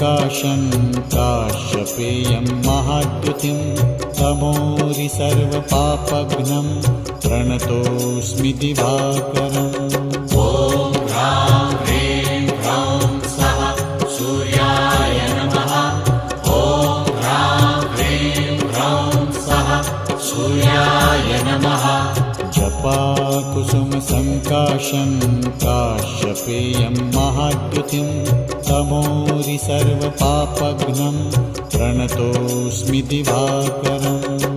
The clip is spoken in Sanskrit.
सङ्काशं काश्यपेयं महाद्युतिं तमोरि सर्वपापघ्नं प्रणतोऽस्मि दिवाकरम्। ॐ ह्रां ह्रीं ह्रौं स्वः सूर्याय नमः। ॐ ह्रां ह्रीं ह्रौं स्वः सूर्याय नमः। जपाकुसुमसङ्काशं काश्यपेयं महाद्युतिं तमोरि सर्वपापघ्नं प्रणतोऽस्मि दिवाकरम्।